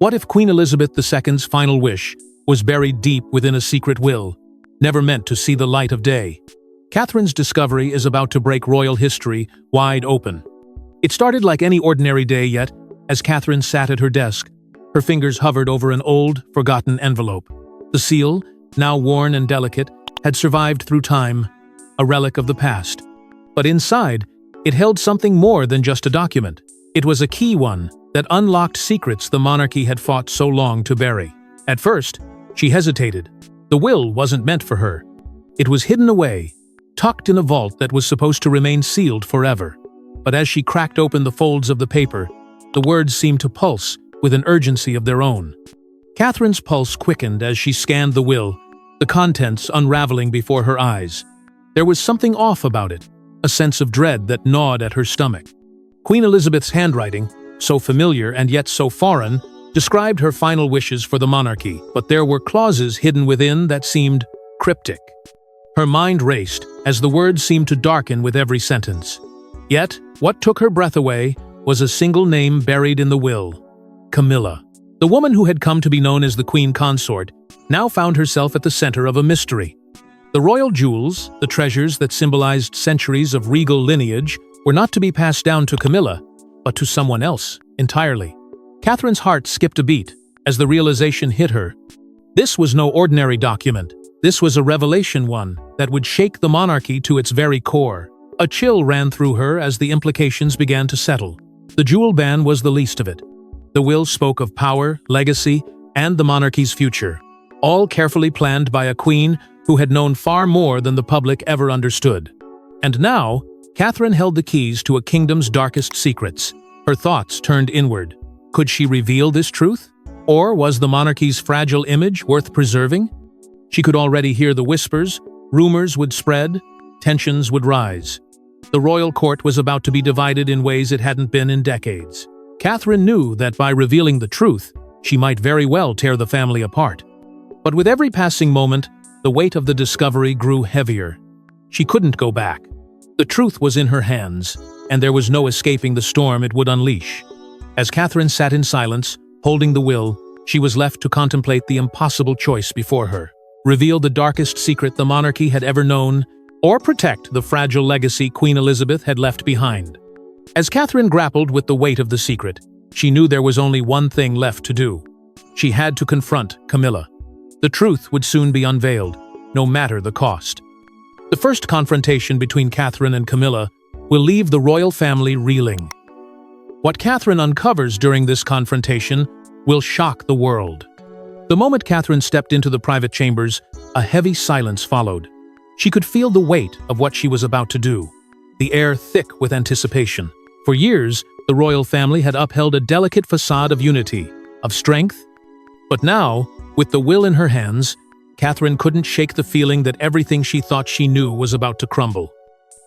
What if Queen Elizabeth II's final wish was buried deep within a secret will, never meant to see the light of day? Catherine's discovery is about to break royal history wide open. It started like any ordinary day, yet, as Catherine sat at her desk, her fingers hovered over an old, forgotten envelope. The seal, now worn and delicate, had survived through time, a relic of the past. But inside, it held something more than just a document. It was a key one that unlocked secrets the monarchy had fought so long to bury. At first, she hesitated. The will wasn't meant for her. It was hidden away, tucked in a vault that was supposed to remain sealed forever. But as she cracked open the folds of the paper, the words seemed to pulse with an urgency of their own. Catherine's pulse quickened as she scanned the will, the contents unraveling before her eyes. There was something off about it, a sense of dread that gnawed at her stomach. Queen Elizabeth's handwriting, so familiar and yet so foreign, described her final wishes for the monarchy, but there were clauses hidden within that seemed cryptic. Her mind raced as the words seemed to darken with every sentence. Yet, what took her breath away was a single name buried in the will: Camilla. The woman who had come to be known as the Queen Consort now found herself at the center of a mystery. The royal jewels, the treasures that symbolized centuries of regal lineage, were not to be passed down to Camilla, but to someone else entirely. Catherine's heart skipped a beat as the realization hit her. This was no ordinary document. This was a revelation, one that would shake the monarchy to its very core. A chill ran through her as the implications began to settle. The jewel ban was the least of it. The will spoke of power, legacy, and the monarchy's future, all carefully planned by a queen who had known far more than the public ever understood. And now, Catherine held the keys to a kingdom's darkest secrets. Her thoughts turned inward. Could she reveal this truth? Or was the monarchy's fragile image worth preserving? She could already hear the whispers, rumors would spread, tensions would rise. The royal court was about to be divided in ways it hadn't been in decades. Catherine knew that by revealing the truth, she might very well tear the family apart. But with every passing moment, the weight of the discovery grew heavier. She couldn't go back. The truth was in her hands, and there was no escaping the storm it would unleash. As Catherine sat in silence, holding the will, she was left to contemplate the impossible choice before her: reveal the darkest secret the monarchy had ever known, or protect the fragile legacy Queen Elizabeth had left behind. As Catherine grappled with the weight of the secret, she knew there was only one thing left to do. She had to confront Camilla. The truth would soon be unveiled, no matter the cost. The first confrontation between Catherine and Camilla will leave the royal family reeling. What Catherine uncovers during this confrontation will shock the world. The moment Catherine stepped into the private chambers, a heavy silence followed. She could feel the weight of what she was about to do, the air thick with anticipation. For years, the royal family had upheld a delicate facade of unity, of strength. But now, with the will in her hands, Catherine couldn't shake the feeling that everything she thought she knew was about to crumble.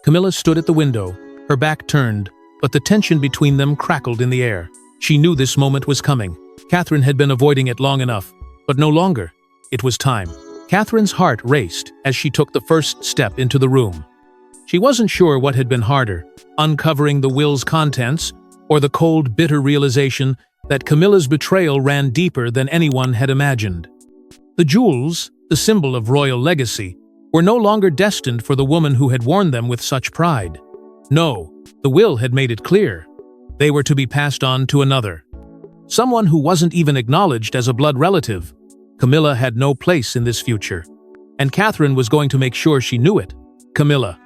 Camilla stood at the window, her back turned, but the tension between them crackled in the air. She knew this moment was coming. Catherine had been avoiding it long enough, but no longer. It was time. Catherine's heart raced as she took the first step into the room. She wasn't sure what had been harder, uncovering the will's contents, or the cold, bitter realization that Camilla's betrayal ran deeper than anyone had imagined. The jewels, the symbol of royal legacy, were no longer destined for the woman who had worn them with such pride. No, the will had made it clear. They were to be passed on to another. Someone who wasn't even acknowledged as a blood relative. Camilla had no place in this future. And Catherine was going to make sure she knew it. Camilla.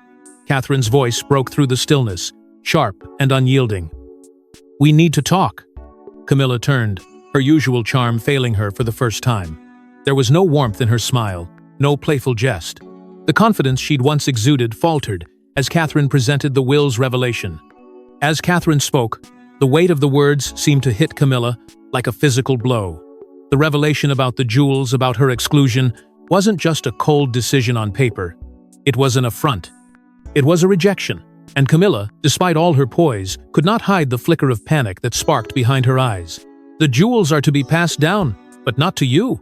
Catherine's voice broke through the stillness, sharp and unyielding. "We need to talk." Camilla turned, her usual charm failing her for the first time. There was no warmth in her smile, no playful jest. The confidence she'd once exuded faltered as Catherine presented the will's revelation. As Catherine spoke, the weight of the words seemed to hit Camilla like a physical blow. The revelation about the jewels, about her exclusion, wasn't just a cold decision on paper. It was an affront. It was a rejection, and Camilla, despite all her poise, could not hide the flicker of panic that sparked behind her eyes. "The jewels are to be passed down, but not to you."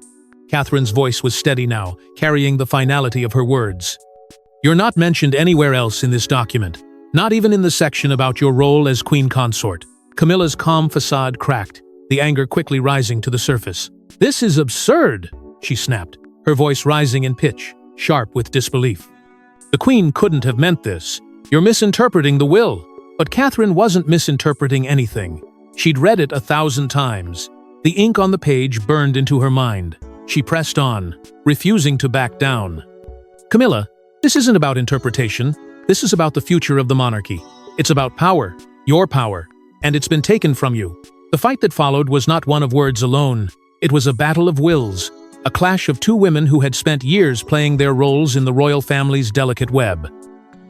Catherine's voice was steady now, carrying the finality of her words. "You're not mentioned anywhere else in this document, not even in the section about your role as queen consort." Camilla's calm facade cracked, the anger quickly rising to the surface. "This is absurd," she snapped, her voice rising in pitch, sharp with disbelief. "The Queen couldn't have meant this. You're misinterpreting the will." But Catherine wasn't misinterpreting anything. She'd read it 1,000 times. The ink on the page burned into her mind. She pressed on, refusing to back down. "Camilla, this isn't about interpretation. This is about the future of the monarchy. It's about power, your power, and it's been taken from you." The fight that followed was not one of words alone. It was a battle of wills, a clash of two women who had spent years playing their roles in the royal family's delicate web.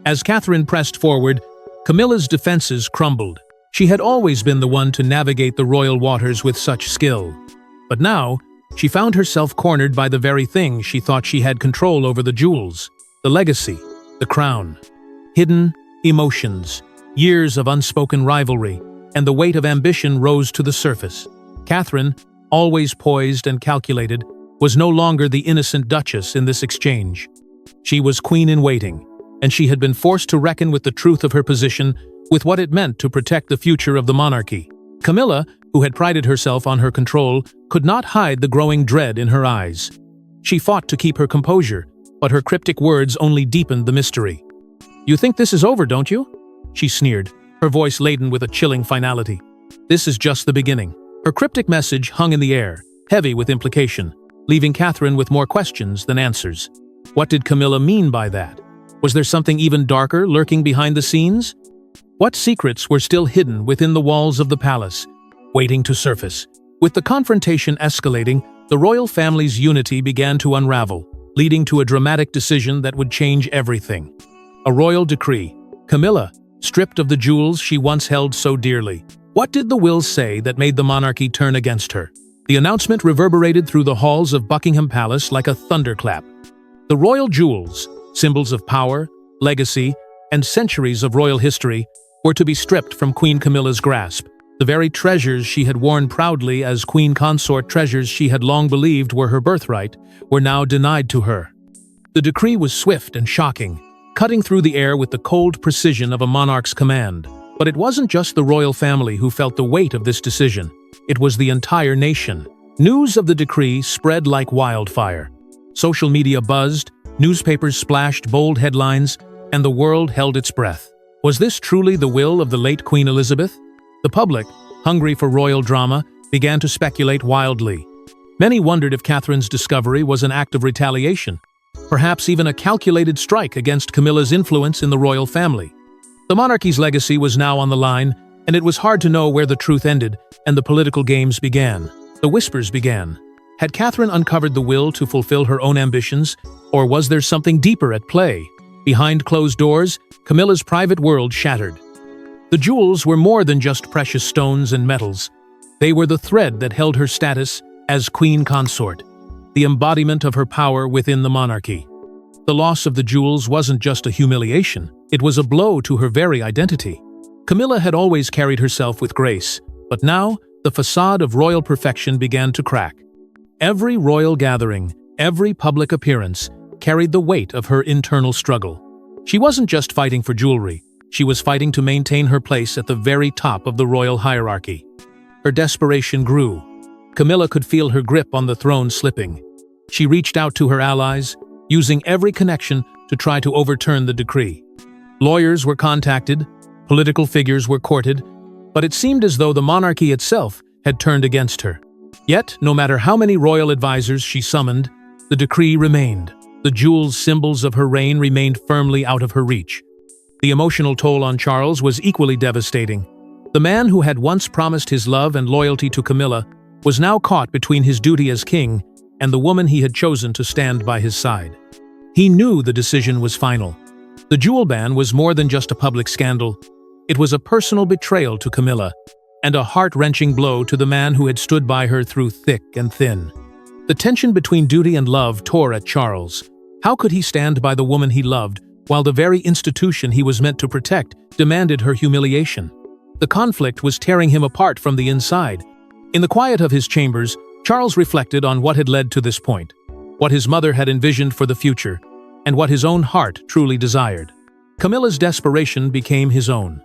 As Catherine pressed forward, Camilla's defenses crumbled. She had always been the one to navigate the royal waters with such skill. But now, she found herself cornered by the very thing she thought she had control over: the jewels, the legacy, the crown. Hidden emotions, years of unspoken rivalry, and the weight of ambition rose to the surface. Catherine, always poised and calculated, was no longer the innocent duchess in this exchange. She was queen-in-waiting, and she had been forced to reckon with the truth of her position, with what it meant to protect the future of the monarchy. Camilla, who had prided herself on her control, could not hide the growing dread in her eyes. She fought to keep her composure, but her cryptic words only deepened the mystery. "You think this is over, don't you?" she sneered, her voice laden with a chilling finality. "This is just the beginning." Her cryptic message hung in the air, heavy with implication, leaving Catherine with more questions than answers. What did Camilla mean by that? Was there something even darker lurking behind the scenes? What secrets were still hidden within the walls of the palace, waiting to surface? With the confrontation escalating, the royal family's unity began to unravel, leading to a dramatic decision that would change everything. A royal decree. Camilla, stripped of the jewels she once held so dearly. What did the will say that made the monarchy turn against her? The announcement reverberated through the halls of Buckingham Palace like a thunderclap. The royal jewels, symbols of power, legacy, and centuries of royal history, were to be stripped from Queen Camilla's grasp. The very treasures she had worn proudly as queen consort, treasures she had long believed were her birthright, were now denied to her. The decree was swift and shocking, cutting through the air with the cold precision of a monarch's command. But it wasn't just the royal family who felt the weight of this decision. It was the entire nation. News of the decree spread like wildfire. Social media buzzed, newspapers splashed bold headlines, and the world held its breath. Was this truly the will of the late Queen Elizabeth? The public, hungry for royal drama, began to speculate wildly. Many wondered if Catherine's discovery was an act of retaliation, perhaps even a calculated strike against Camilla's influence in the royal family. The monarchy's legacy was now on the line, and it was hard to know where the truth ended and the political games began. The whispers began. Had Catherine uncovered the will to fulfill her own ambitions, or was there something deeper at play? Behind closed doors, Camilla's private world shattered. The jewels were more than just precious stones and metals. They were the thread that held her status as queen consort, the embodiment of her power within the monarchy. The loss of the jewels wasn't just a humiliation, it was a blow to her very identity. Camilla had always carried herself with grace, but now the facade of royal perfection began to crack. Every royal gathering, every public appearance, carried the weight of her internal struggle. She wasn't just fighting for jewelry, she was fighting to maintain her place at the very top of the royal hierarchy. Her desperation grew. Camilla could feel her grip on the throne slipping. She reached out to her allies, using every connection to try to overturn the decree. Lawyers were contacted, political figures were courted, but it seemed as though the monarchy itself had turned against her. Yet, no matter how many royal advisors she summoned, the decree remained. The jewels, symbols of her reign, remained firmly out of her reach. The emotional toll on Charles was equally devastating. The man who had once promised his love and loyalty to Camilla was now caught between his duty as king and the woman he had chosen to stand by his side. He knew the decision was final. The jewel ban was more than just a public scandal. It was a personal betrayal to Camilla, and a heart-wrenching blow to the man who had stood by her through thick and thin. The tension between duty and love tore at Charles. How could he stand by the woman he loved, while the very institution he was meant to protect demanded her humiliation? The conflict was tearing him apart from the inside. In the quiet of his chambers, Charles reflected on what had led to this point, what his mother had envisioned for the future, and what his own heart truly desired. Camilla's desperation became his own.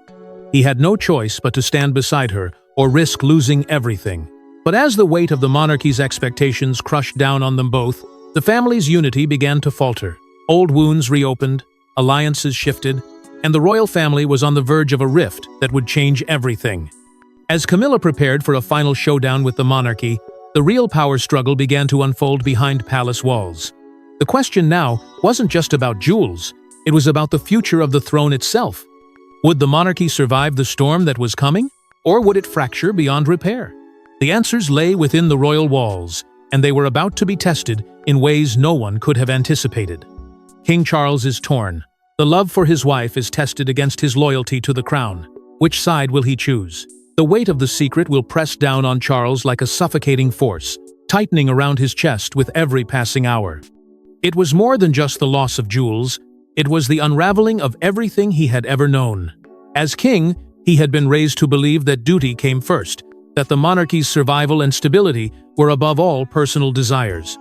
He had no choice but to stand beside her or risk losing everything. But as the weight of the monarchy's expectations crushed down on them both, the family's unity began to falter. Old wounds reopened, alliances shifted, and the royal family was on the verge of a rift that would change everything. As Camilla prepared for a final showdown with the monarchy, the real power struggle began to unfold behind palace walls. The question now wasn't just about jewels, it was about the future of the throne itself. Would the monarchy survive the storm that was coming, or would it fracture beyond repair? The answers lay within the royal walls, and they were about to be tested in ways no one could have anticipated. King Charles is torn. The love for his wife is tested against his loyalty to the crown. Which side will he choose? The weight of the secret will press down on Charles like a suffocating force, tightening around his chest with every passing hour. It was more than just the loss of jewels, it was the unraveling of everything he had ever known. As king, he had been raised to believe that duty came first, that the monarchy's survival and stability were above all personal desires.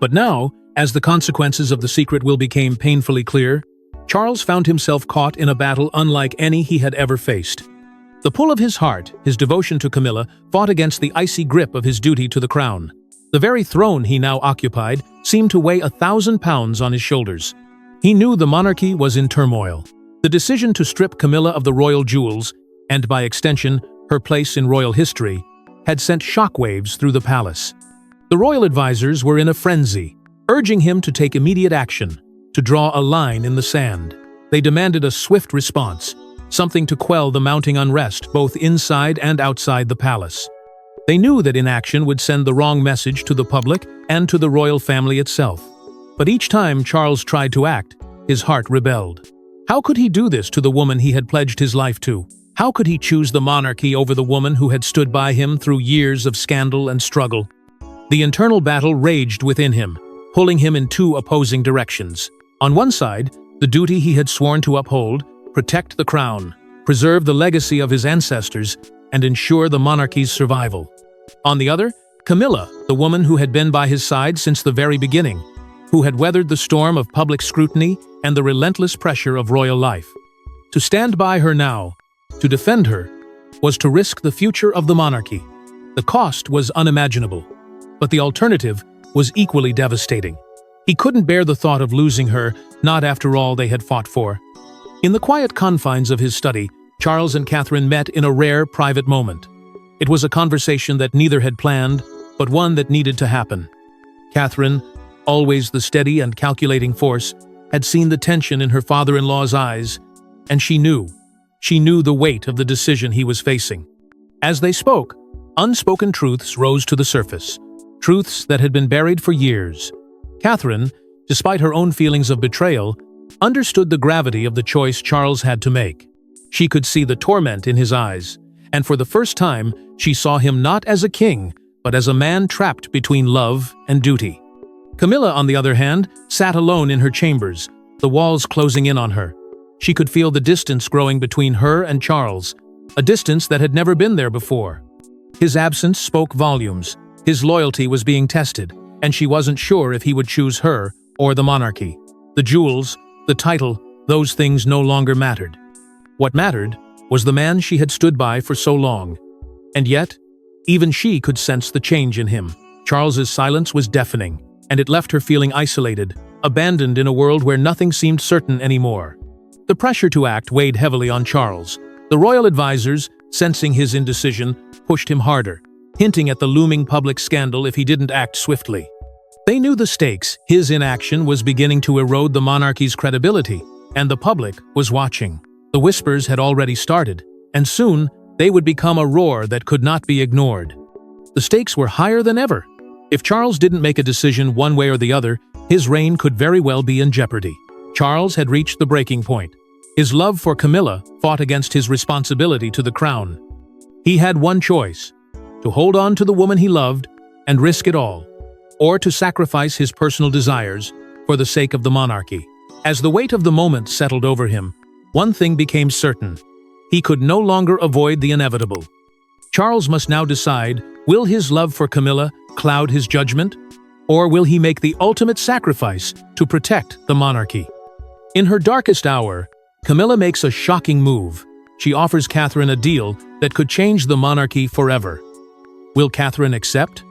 But now, as the consequences of the secret will became painfully clear, Charles found himself caught in a battle unlike any he had ever faced. The pull of his heart, his devotion to Camilla, fought against the icy grip of his duty to the crown. The very throne he now occupied seemed to weigh 1,000 pounds on his shoulders. He knew the monarchy was in turmoil. The decision to strip Camilla of the royal jewels, and by extension, her place in royal history, had sent shockwaves through the palace. The royal advisors were in a frenzy, urging him to take immediate action, to draw a line in the sand. They demanded a swift response, something to quell the mounting unrest both inside and outside the palace. They knew that inaction would send the wrong message to the public and to the royal family itself. But each time Charles tried to act, his heart rebelled. How could he do this to the woman he had pledged his life to? How could he choose the monarchy over the woman who had stood by him through years of scandal and struggle? The internal battle raged within him, pulling him in two opposing directions. On one side, the duty he had sworn to uphold, protect the crown, preserve the legacy of his ancestors, and ensure the monarchy's survival. On the other, Camilla, the woman who had been by his side since the very beginning, who had weathered the storm of public scrutiny and the relentless pressure of royal life. To stand by her now, to defend her, was to risk the future of the monarchy. The cost was unimaginable, but the alternative was equally devastating. He couldn't bear the thought of losing her, not after all they had fought for. In the quiet confines of his study, Charles and Catherine met in a rare, private moment. It was a conversation that neither had planned, but one that needed to happen. Catherine, always the steady and calculating force, had seen the tension in her father-in-law's eyes, and she knew the weight of the decision he was facing. As they spoke, unspoken truths rose to the surface, truths that had been buried for years. Catherine, despite her own feelings of betrayal, understood the gravity of the choice Charles had to make. She could see the torment in his eyes, and for the first time, she saw him not as a king, but as a man trapped between love and duty. Camilla, on the other hand, sat alone in her chambers, the walls closing in on her. She could feel the distance growing between her and Charles, a distance that had never been there before. His absence spoke volumes. His loyalty was being tested, and she wasn't sure if he would choose her or the monarchy. The jewels, the title, those things no longer mattered. What mattered was the man she had stood by for so long. And yet, even she could sense the change in him. Charles's silence was deafening, and it left her feeling isolated, abandoned in a world where nothing seemed certain anymore. The pressure to act weighed heavily on Charles. The royal advisors, sensing his indecision, pushed him harder, hinting at the looming public scandal if he didn't act swiftly. They knew the stakes. His inaction was beginning to erode the monarchy's credibility, and the public was watching. The whispers had already started, and soon they would become a roar that could not be ignored. The stakes were higher than ever. If Charles didn't make a decision one way or the other, his reign could very well be in jeopardy. Charles had reached the breaking point. His love for Camilla fought against his responsibility to the crown. He had one choice: to hold on to the woman he loved and risk it all, or to sacrifice his personal desires for the sake of the monarchy. As the weight of the moment settled over him, one thing became certain: he could no longer avoid the inevitable. Charles must now decide, will his love for Camilla cloud his judgment, or will he make the ultimate sacrifice to protect the monarchy? In her darkest hour, Camilla makes a shocking move. She offers Catherine a deal that could change the monarchy forever. Will Catherine accept?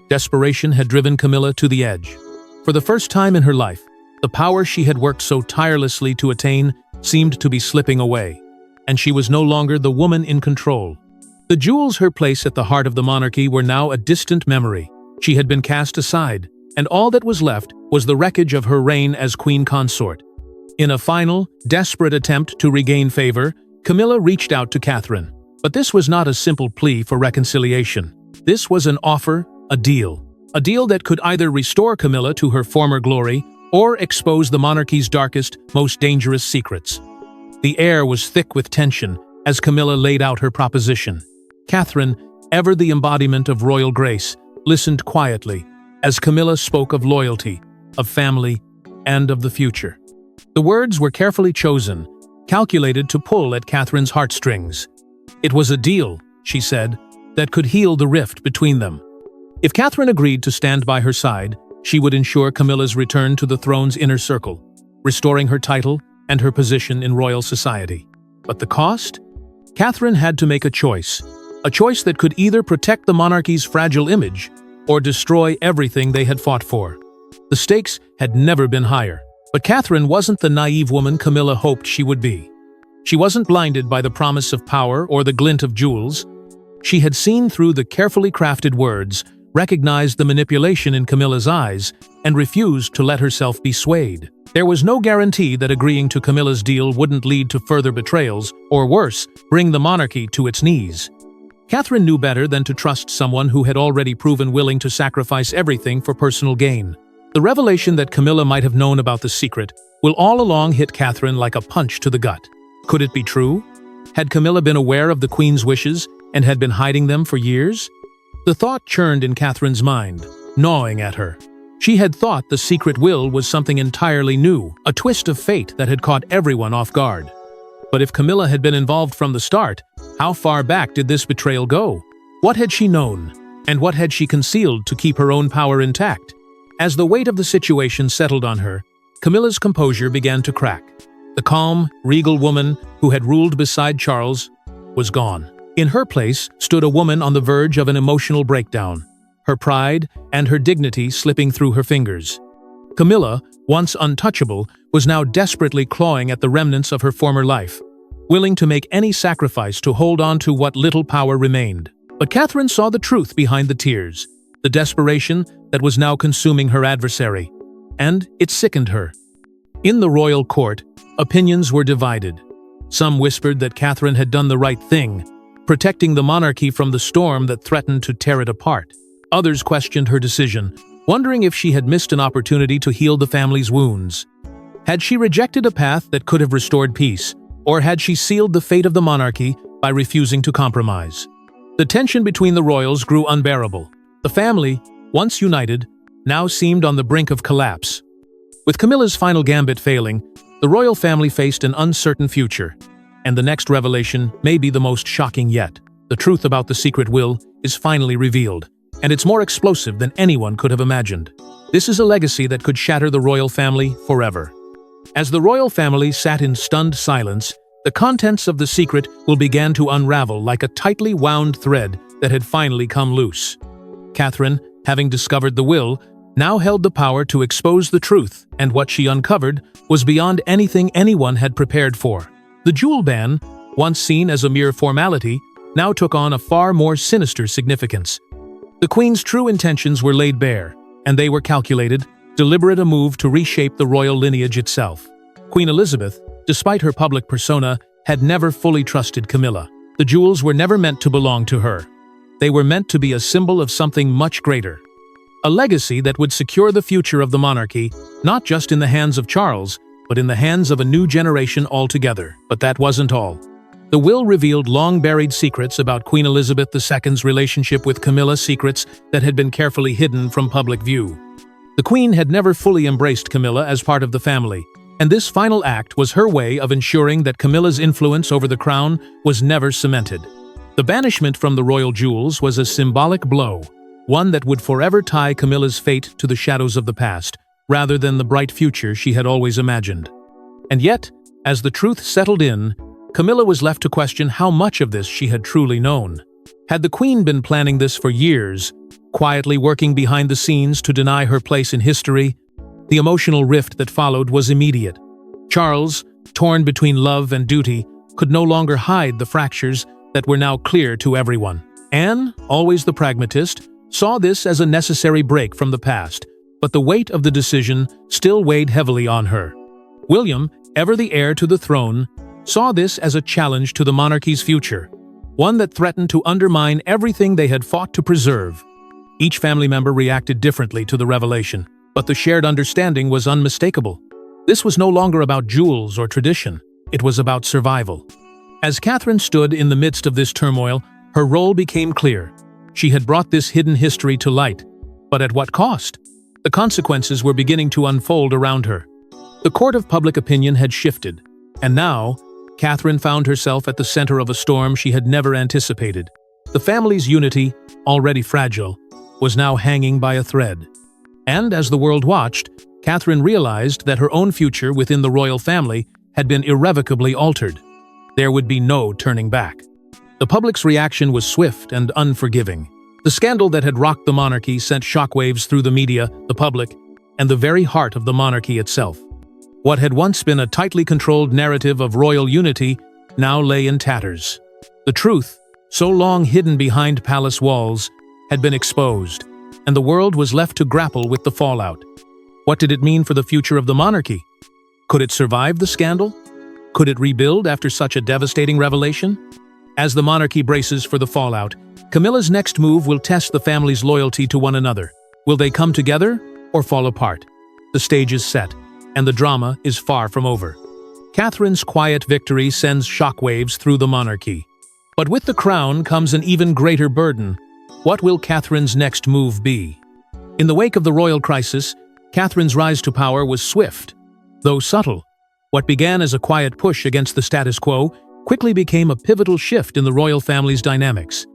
Desperation had driven Camilla to the edge. For the first time in her life, the power she had worked so tirelessly to attain seemed to be slipping away, and she was no longer the woman in control. The jewels her place at the heart of the monarchy were now a distant memory. She had been cast aside, and all that was left was the wreckage of her reign as queen consort. In a final, desperate attempt to regain favor, Camilla reached out to Catherine. But this was not a simple plea for reconciliation. This was an offer, a deal. A deal that could either restore Camilla to her former glory or expose the monarchy's darkest, most dangerous secrets. The air was thick with tension as Camilla laid out her proposition. Catherine, ever the embodiment of royal grace, listened quietly as Camilla spoke of loyalty, of family, and of the future. The words were carefully chosen, calculated to pull at Catherine's heartstrings. It was a deal, she said, that could heal the rift between them. If Catherine agreed to stand by her side, she would ensure Camilla's return to the throne's inner circle, restoring her title and her position in royal society. But the cost? Catherine had to make a choice that could either protect the monarchy's fragile image or destroy everything they had fought for. The stakes had never been higher, but Catherine wasn't the naive woman Camilla hoped she would be. She wasn't blinded by the promise of power or the glint of jewels. She had seen through the carefully crafted words, recognized the manipulation in Camilla's eyes, and refused to let herself be swayed. There was no guarantee that agreeing to Camilla's deal wouldn't lead to further betrayals, or worse, bring the monarchy to its knees. Catherine knew better than to trust someone who had already proven willing to sacrifice everything for personal gain. The revelation that Camilla might have known about the secret will all along hit Catherine like a punch to the gut. Could it be true? Had Camilla been aware of the Queen's wishes and had been hiding them for years? The thought churned in Catherine's mind, gnawing at her. She had thought the secret will was something entirely new, a twist of fate that had caught everyone off guard. But if Camilla had been involved from the start, how far back did this betrayal go? What had she known, and what had she concealed to keep her own power intact? As the weight of the situation settled on her, Camilla's composure began to crack. The calm, regal woman who had ruled beside Charles was gone. In her place stood a woman on the verge of an emotional breakdown, her pride and her dignity slipping through her fingers. Camilla, once untouchable, was now desperately clawing at the remnants of her former life, willing to make any sacrifice to hold on to what little power remained. But Catherine saw the truth behind the tears, the desperation that was now consuming her adversary, and it sickened her. In the royal court, opinions were divided. Some whispered that Catherine had done the right thing, protecting the monarchy from the storm that threatened to tear it apart. Others questioned her decision, wondering if she had missed an opportunity to heal the family's wounds. Had she rejected a path that could have restored peace, or had she sealed the fate of the monarchy by refusing to compromise? The tension between the royals grew unbearable. The family, once united, now seemed on the brink of collapse. With Camilla's final gambit failing, the royal family faced an uncertain future, and the next revelation may be the most shocking yet. The truth about the secret will is finally revealed, and it's more explosive than anyone could have imagined. This is a legacy that could shatter the royal family forever. As the royal family sat in stunned silence, the contents of the secret will begin to unravel like a tightly wound thread that had finally come loose. Catherine, having discovered the will, now held the power to expose the truth, and what she uncovered was beyond anything anyone had prepared for. The jewel ban, once seen as a mere formality, now took on a far more sinister significance. The Queen's true intentions were laid bare, and they were calculated, deliberate, a move to reshape the royal lineage itself. Queen Elizabeth, despite her public persona, had never fully trusted Camilla. The jewels were never meant to belong to her. They were meant to be a symbol of something much greater. A legacy that would secure the future of the monarchy, not just in the hands of Charles, but in the hands of a new generation altogether. But that wasn't all. The will revealed long-buried secrets about Queen Elizabeth II's relationship with Camilla, secrets that had been carefully hidden from public view. The Queen had never fully embraced Camilla as part of the family, and this final act was her way of ensuring that Camilla's influence over the crown was never cemented. The banishment from the royal jewels was a symbolic blow, one that would forever tie Camilla's fate to the shadows of the past, rather than the bright future she had always imagined. And yet, as the truth settled in, Camilla was left to question how much of this she had truly known. Had the Queen been planning this for years, quietly working behind the scenes to deny her place in history, the emotional rift that followed was immediate. Charles, torn between love and duty, could no longer hide the fractures that were now clear to everyone. Anne, always the pragmatist, saw this as a necessary break from the past, but the weight of the decision still weighed heavily on her. William, ever the heir to the throne, saw this as a challenge to the monarchy's future, one that threatened to undermine everything they had fought to preserve. Each family member reacted differently to the revelation, but the shared understanding was unmistakable. This was no longer about jewels or tradition, it was about survival. As Catherine stood in the midst of this turmoil, her role became clear. She had brought this hidden history to light, but at what cost? The consequences were beginning to unfold around her. The court of public opinion had shifted, and now, Catherine found herself at the center of a storm she had never anticipated. The family's unity, already fragile, was now hanging by a thread. And as the world watched, Catherine realized that her own future within the royal family had been irrevocably altered. There would be no turning back. The public's reaction was swift and unforgiving. The scandal that had rocked the monarchy sent shockwaves through the media, the public, and the very heart of the monarchy itself. What had once been a tightly controlled narrative of royal unity now lay in tatters. The truth, so long hidden behind palace walls, had been exposed, and the world was left to grapple with the fallout. What did it mean for the future of the monarchy? Could it survive the scandal? Could it rebuild after such a devastating revelation? As the monarchy braces for the fallout, Camilla's next move will test the family's loyalty to one another. Will they come together or fall apart? The stage is set, and the drama is far from over. Catherine's quiet victory sends shockwaves through the monarchy. But with the crown comes an even greater burden. What will Catherine's next move be? In the wake of the royal crisis, Catherine's rise to power was swift, though subtle. What began as a quiet push against the status quo quickly became a pivotal shift in the royal family's dynamics.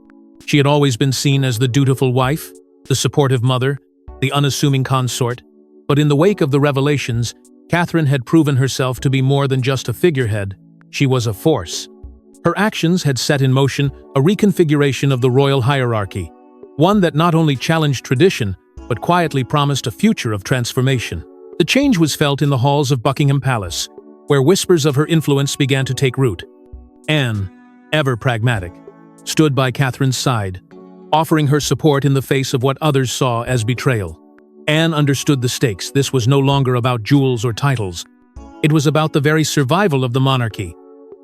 She had always been seen as the dutiful wife, the supportive mother, the unassuming consort, but in the wake of the revelations, Catherine had proven herself to be more than just a figurehead. She was a force. Her actions had set in motion a reconfiguration of the royal hierarchy, one that not only challenged tradition, but quietly promised a future of transformation. The change was felt in the halls of Buckingham Palace, where whispers of her influence began to take root. Anne, ever pragmatic, stood by Catherine's side, offering her support in the face of what others saw as betrayal. Anne understood the stakes. This was no longer about jewels or titles. It was about the very survival of the monarchy,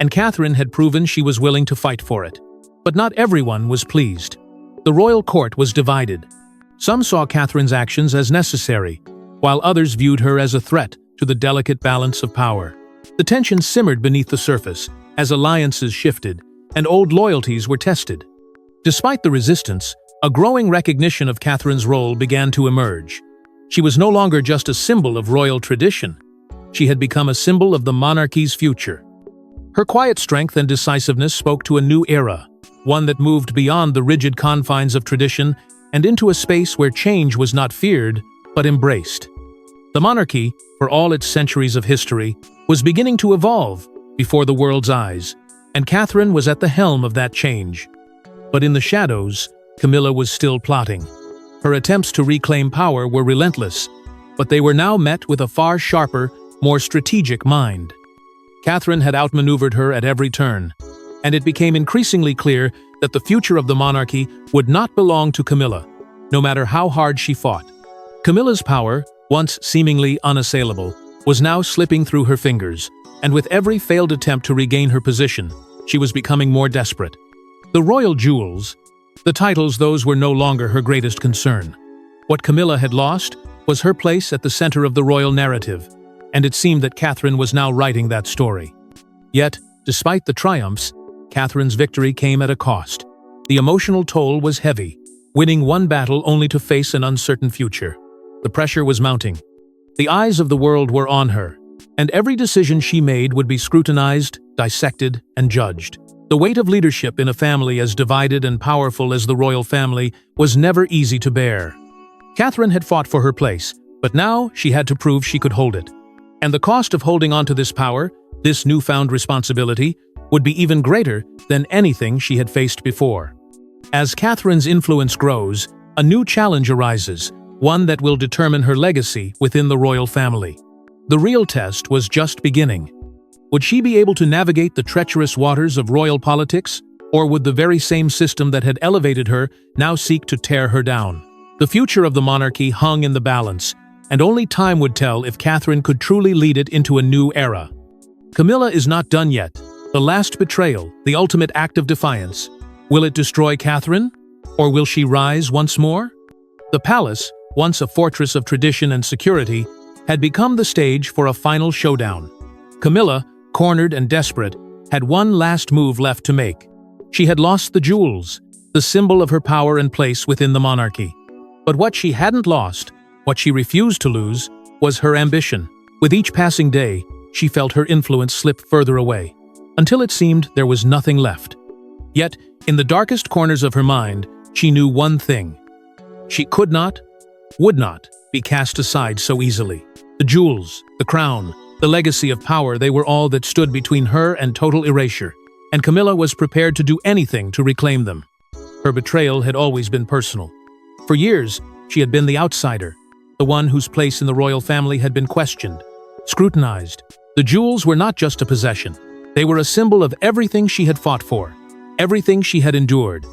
and Catherine had proven she was willing to fight for it. But not everyone was pleased. The royal court was divided. Some saw Catherine's actions as necessary, while others viewed her as a threat to the delicate balance of power. The tension simmered beneath the surface as alliances shifted and old loyalties were tested. Despite the resistance, a growing recognition of Catherine's role began to emerge. She was no longer just a symbol of royal tradition. She had become a symbol of the monarchy's future. Her quiet strength and decisiveness spoke to a new era, one that moved beyond the rigid confines of tradition and into a space where change was not feared, but embraced. The monarchy, for all its centuries of history, was beginning to evolve before the world's eyes, and Catherine was at the helm of that change. But in the shadows, Camilla was still plotting. Her attempts to reclaim power were relentless, but they were now met with a far sharper, more strategic mind. Catherine had outmaneuvered her at every turn, and it became increasingly clear that the future of the monarchy would not belong to Camilla, no matter how hard she fought. Camilla's power, once seemingly unassailable, was now slipping through her fingers, and with every failed attempt to regain her position, she was becoming more desperate. The royal jewels, the titles, those were no longer her greatest concern. What Camilla had lost was her place at the center of the royal narrative, and it seemed that Catherine was now writing that story. Yet, despite the triumphs, Catherine's victory came at a cost. The emotional toll was heavy, winning one battle only to face an uncertain future. The pressure was mounting. The eyes of the world were on her, and every decision she made would be scrutinized, dissected, and judged. The weight of leadership in a family as divided and powerful as the royal family was never easy to bear. Catherine had fought for her place, but now she had to prove she could hold it. And the cost of holding on to this power, this newfound responsibility, would be even greater than anything she had faced before. As Catherine's influence grows, a new challenge arises, one that will determine her legacy within the royal family. The real test was just beginning. Would she be able to navigate the treacherous waters of royal politics, or would the very same system that had elevated her now seek to tear her down? The future of the monarchy hung in the balance, and only time would tell if Catherine could truly lead it into a new era. Camilla is not done yet. The last betrayal, the ultimate act of defiance. Will it destroy Catherine? Or will she rise once more? The palace, once a fortress of tradition and security, had become the stage for a final showdown. Camilla, cornered and desperate, had one last move left to make. She had lost the jewels, the symbol of her power and place within the monarchy. But what she hadn't lost, what she refused to lose, was her ambition. With each passing day, she felt her influence slip further away, until it seemed there was nothing left. Yet, in the darkest corners of her mind, she knew one thing. She could not, would not, be cast aside so easily. The jewels, the crown, the legacy of power, they were all that stood between her and total erasure, and Camilla was prepared to do anything to reclaim them. Her betrayal had always been personal. For years, she had been the outsider, the one whose place in the royal family had been questioned, scrutinized. The jewels were not just a possession. They were a symbol of everything she had fought for, everything she had endured.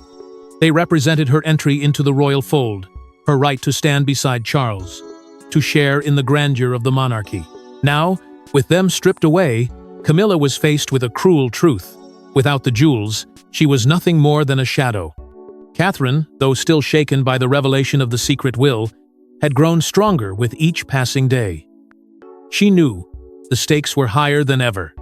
They represented her entry into the royal fold, her right to stand beside Charles, to share in the grandeur of the monarchy. Now, with them stripped away, Camilla was faced with a cruel truth. Without the jewels, she was nothing more than a shadow. Catherine, though still shaken by the revelation of the secret will, had grown stronger with each passing day. She knew the stakes were higher than ever.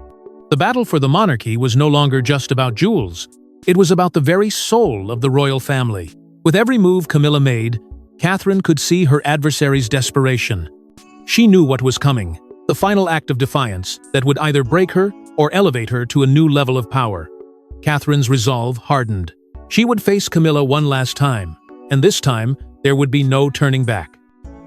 The battle for the monarchy was no longer just about jewels. It was about the very soul of the royal family. With every move Camilla made, Catherine could see her adversary's desperation. She knew what was coming, the final act of defiance that would either break her or elevate her to a new level of power. Catherine's resolve hardened. She would face Camilla one last time, and this time there would be no turning back.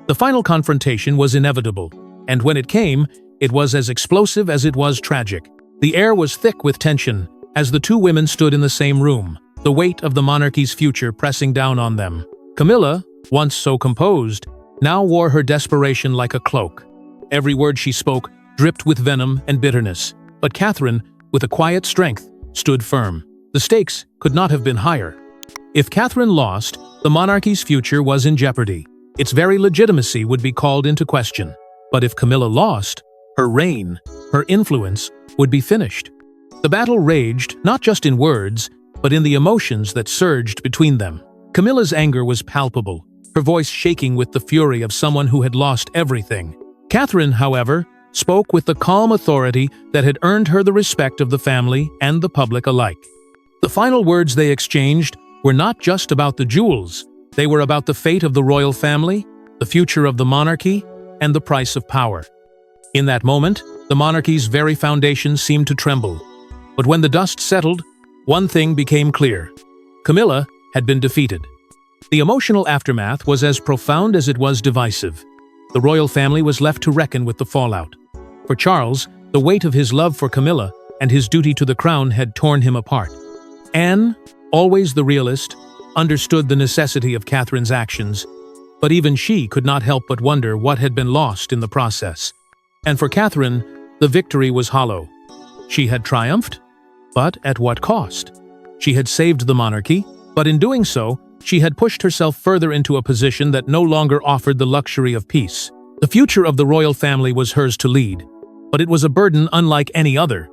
The final confrontation was inevitable, and when it came, it was as explosive as it was tragic. The air was thick with tension as the two women stood in the same room, the weight of the monarchy's future pressing down on them. Camilla, once so composed, now wore her desperation like a cloak. Every word she spoke dripped with venom and bitterness, but Catherine, with a quiet strength, stood firm. The stakes could not have been higher. If Catherine lost, the monarchy's future was in jeopardy. Its very legitimacy would be called into question. But if Camilla lost, her reign, her influence, would be finished. The battle raged not just in words, but in the emotions that surged between them. Camilla's anger was palpable, her voice shaking with the fury of someone who had lost everything. Catherine, however, spoke with the calm authority that had earned her the respect of the family and the public alike. The final words they exchanged were not just about the jewels. They were about the fate of the royal family, the future of the monarchy, and the price of power. In that moment, the monarchy's very foundations seemed to tremble. But when the dust settled, one thing became clear. Camilla had been defeated. The emotional aftermath was as profound as it was divisive. The royal family was left to reckon with the fallout. For Charles, the weight of his love for Camilla and his duty to the crown had torn him apart. Anne, always the realist, understood the necessity of Catherine's actions, but even she could not help but wonder what had been lost in the process. And for Catherine, the victory was hollow. She had triumphed, but at what cost? She had saved the monarchy, but in doing so, she had pushed herself further into a position that no longer offered the luxury of peace. The future of the royal family was hers to lead, but it was a burden unlike any other.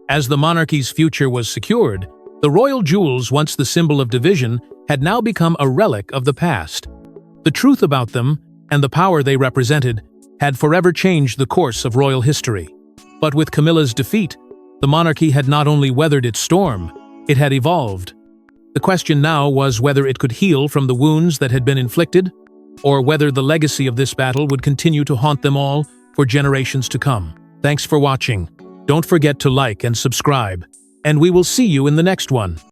As the monarchy's future was secured, the royal jewels, once the symbol of division, had now become a relic of the past. The truth about them, and the power they represented, had forever changed the course of royal history. But with Camilla's defeat, the monarchy had not only weathered its storm, it had evolved. The question now was whether it could heal from the wounds that had been inflicted, or whether the legacy of this battle would continue to haunt them all for generations to come. Thanks for watching. Don't forget to like and subscribe, and we will see you in the next one.